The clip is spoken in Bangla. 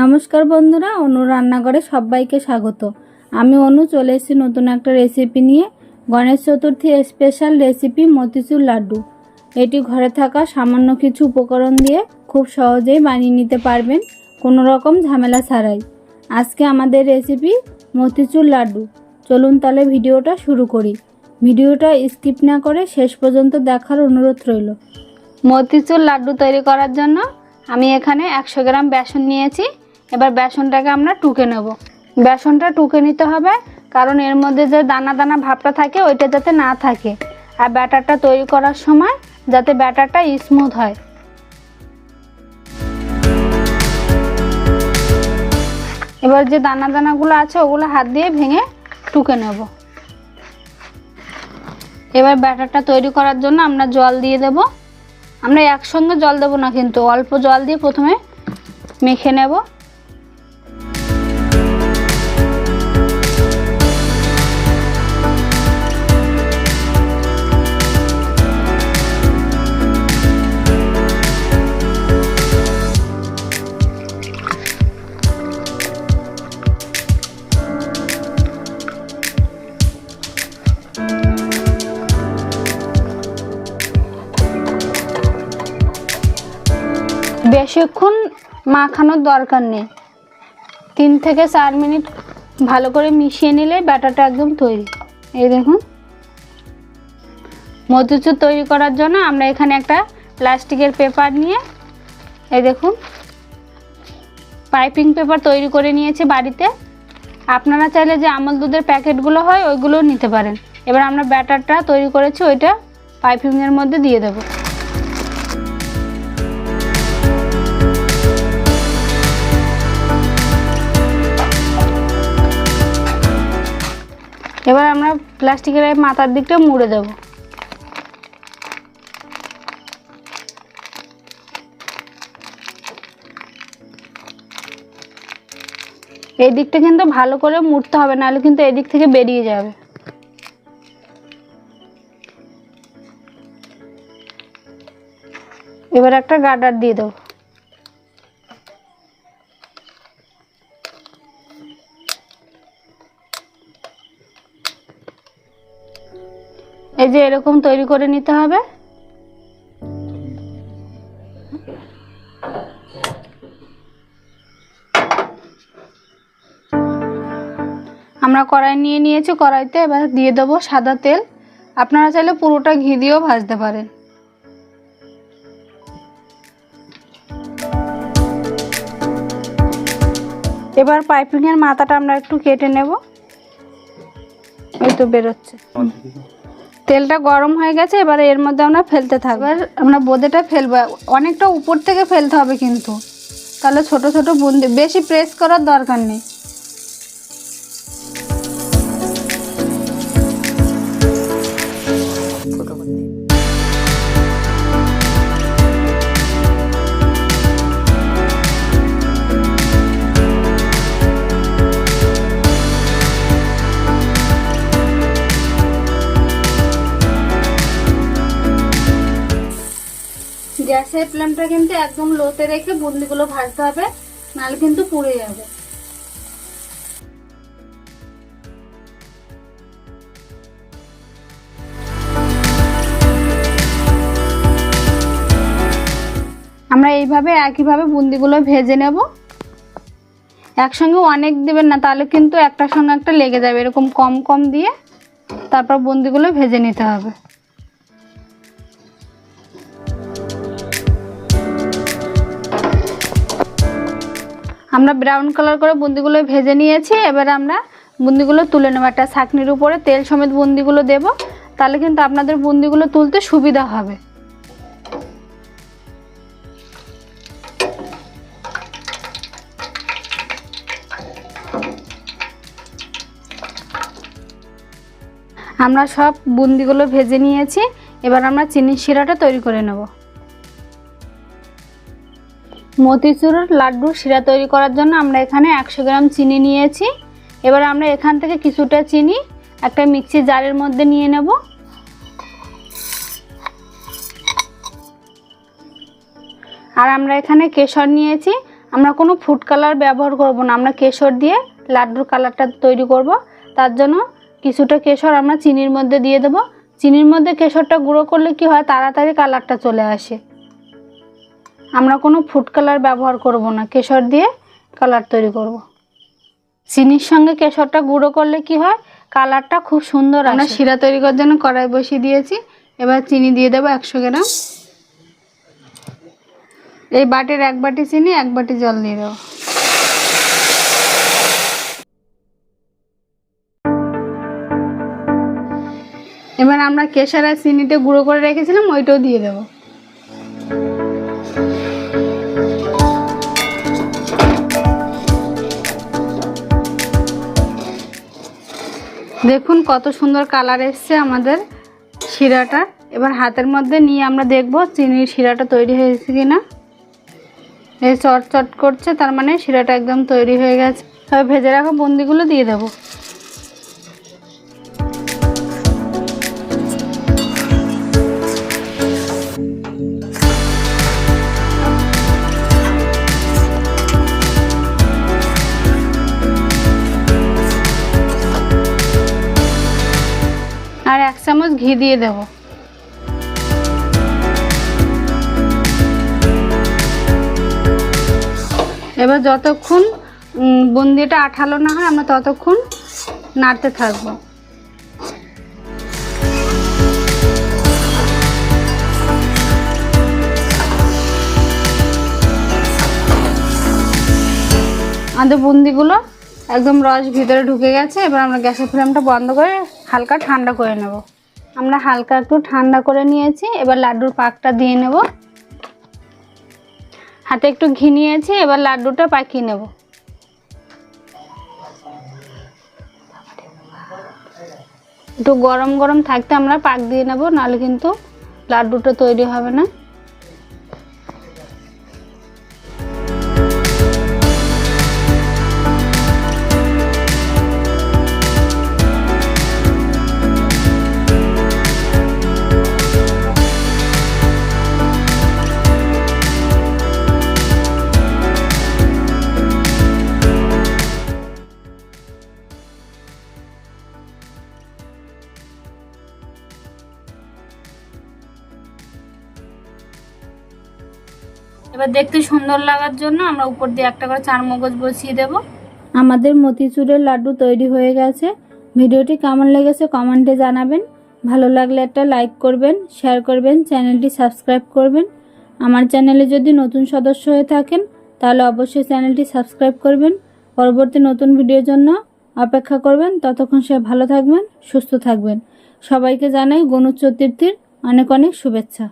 নমস্কার বন্ধুরা, অনু রান্নাঘরে সবাইকে স্বাগত। আমি অনু চলে এসেছি নতুন একটা রেসিপি নিয়ে। Ganesh Chaturthi special recipe motichoor laddu. এটি ঘরে থাকা সামান্য কিছু উপকরণ দিয়ে খুব সহজেই বানিয়ে নিতে পারবেন, কোনো রকম ঝামেলা ছাড়াই। আজকে আমাদের রেসিপি মতিচুর লাড্ডু। চলুন তাহলে ভিডিওটা শুরু করি। ভিডিওটা স্কিপ না করে শেষ পর্যন্ত দেখার অনুরোধ রইল। মতিচুর লাড্ডু তৈরি করার জন্য আমি এখানে 100 গ্রাম বেসন নিয়েছি। এবার বেসনটাকে আমরা টুকে নেব। বেসনটা টুকে নিতে হবে, কারণ এর মধ্যে যে দানা দানা ভাবটা থাকে ওইটা যাতে না থাকে, আর ব্যাটারটা তৈরি করার সময় যাতে ব্যাটারটা স্মুথ হয়। এবার যে দানা দানাগুলো আছে ওগুলো হাত দিয়ে ভেঙে টুকে নেব। এবার ব্যাটারটা তৈরি করার জন্য আমরা জল দিয়ে দেব। আমরা একসঙ্গে জল দেব না, কিন্তু অল্প জল দিয়ে প্রথমে মেখে নেব। বেশিক্ষণ মাখানোর দরকার নেই, 3 থেকে 4 মিনিট ভালো করে মিশিয়ে নিলে ব্যাটারটা একদম তৈরি। এই দেখুন, মতিচুর তৈরি করার জন্য আমরা এখানে একটা প্লাস্টিকের পেপার নিয়ে, এই দেখুন পাইপিং পেপার তৈরি করে নিয়েছি বাড়িতে। আপনারা চাইলে যে আমল দুধের প্যাকেটগুলো হয় ওইগুলোও নিতে পারেন। এবার আমরা ব্যাটারটা তৈরি করেছি ওইটা পাইপিংয়ের মধ্যে দিয়ে দেবো। এবার আমরা প্লাস্টিকের মাথার দিকটা মুড়ে দেব। এই দিকটা কিন্তু ভালো করে মুড়তে হবে, নাহলে কিন্তু এই দিক থেকে বেরিয়ে যাবে। এবার একটা গার্ডার দিয়ে দেব। এই যে এরকম তৈরি করে নিতে হবে। আমরা কড়াই নিয়ে নিয়েছি, কড়াইতে এবার দিয়ে দেবো সাদা তেল। আপনারা চাইলে পুরোটা ঘি দিয়েও ভাজতে পারেন। এবার পাইপিংয়ের মাথাটা আমরা একটু কেটে নেব। এই তো বেরোচ্ছে। তেলটা গরম হয়ে গেছে, এবার এর মধ্যে আমরা ফেলতে থাকবো। এবার আমরা বোঁদেটা ফেলবো, অনেকটা উপর থেকে ফেলতে হবে কিন্তু, তাহলে ছোট ছোট বুন্দি, বেশি প্রেস করার দরকার নেই। গ্যাসের ফ্লেমটা কিন্তু একদম লোতে রেখে বুন্দিগুলো ভাজতে হবে, নাহলে কিন্তু পুড়ে যাবে। আমরা এইভাবে একইভাবে বুন্দিগুলো ভেজে নেব। একসঙ্গে অনেক দেবেন না, তাহলে কিন্তু একটার সঙ্গে একটা লেগে যাবে। এরকম কম কম দিয়ে তারপর বুন্দিগুলো ভেজে নিতে হবে। আমরা ব্রাউন কালার করে বুন্দিগুলো ভেজে নিয়েছি। এবার আমরা বুন্দিগুলো তুলে নেব। একটা ছাঁকনির উপরে তেল সমেত বুন্দিগুলো দেব, তাহলে কিন্তু আপনাদের বুন্দিগুলো তুলতে সুবিধা হবে। আমরা সব বুন্দিগুলো ভেজে নিয়েছি। এবার আমরা চিনির শিরাটা তৈরি করে নেব। মতিচুর লাড্ডু শিরা তৈরি করার জন্য আমরা এখানে 100 গ্রাম চিনি নিয়েছি। এবার আমরা এখান থেকে কিছুটা চিনি একটা মিক্সি জারের মধ্যে নিয়ে নেব। আর আমরা এখানে কেশর নিয়েছি আমরা কোনো ফুড কালার ব্যবহার করব না, আমরা কেশর দিয়ে লাড্ডুর কালারটা তৈরি করব। তার জন্য কিছুটা কেশর আমরা চিনির মধ্যে দিয়ে দেব। চিনির মধ্যে কেশরটা গুঁড়ো করলে কি হয়, তাড়াতাড়ি কালারটা চলে আসে। আমরা কোনো ফুড কালার ব্যবহার করব না, কেশর দিয়ে কালার তৈরি করব। চিনির সঙ্গে কেশরটা গুঁড়ো করলে কি হয়, কালারটা খুব সুন্দর আসে। আমরা শিরা তৈরি করার জন্য কড়াই বসিয়ে দিয়েছি। এবার চিনি দিয়ে দেবো 100 গ্রাম। এই বাটির 1 বাটি চিনি, 1 বাটি জল দিয়ে দেবো। এবার আমরা কেশর আর চিনিতে গুঁড়ো করে রেখেছিলাম, ওইটাও দিয়ে দেবো। দেখুন কত সুন্দর কালার এসছে আমাদের শিরাটা। এবার হাতের মধ্যে নিয়ে আমরা দেখব চিনির শিরাটা তৈরি হয়েছে কিনা। এই চটচট করছে, তার মানে শিরাটা একদম তৈরি হয়ে গেছে। তবে ভেজে রাখা বুন্দিগুলো দিয়ে দেবো। আর 1 চামচ ঘি দিয়ে দেব। এবার যতক্ষণ বুন্দিটা আঠালো না হয় আমরা ততক্ষণ নাড়তে থাকবো। আমাদের বুন্দিগুলো একদম রস ভিতরে ঢুকে গেছে। এবার আমরা গ্যাসের ফ্লেমটা বন্ধ করে হালকা ঠান্ডা করে নেব। আমরা হালকা একটু ঠান্ডা করে নিয়েছি। এবার লাড্ডুর পাকটা দিয়ে নেব। হাতে একটু ঘি নিয়েছি, এবার লাড্ডুটা পাকিয়ে নেব। একটু গরম গরম থাকতে আমরা পাক দিয়ে নেব, নাহলে কিন্তু লাড্ডুটা তৈরি হবে না। এবার দেখতে সুন্দর লাগার জন্য আমরা উপর দিয়ে একটা করে 4 মগজ বসিয়ে দেব। আমাদের মতিচুরের লাড্ডু তৈরি হয়ে গেছে। ভিডিওটি কেমন লেগেছে কমেন্টে জানাবেন। ভালো লাগলে একটা লাইক করবেন, শেয়ার করবেন, চ্যানেলটি সাবস্ক্রাইব করবেন। আমার চ্যানেলে যদি নতুন সদস্য হয়ে থাকেন তাহলে অবশ্যই চ্যানেলটি সাবস্ক্রাইব করবেন। পরবর্তী নতুন ভিডিওর জন্য অপেক্ষা করবেন। ততক্ষণ সে ভালো থাকবেন, সুস্থ থাকবেন। সবাইকে জানাই গণেশ চতুর্থীর অনেক অনেক শুভেচ্ছা।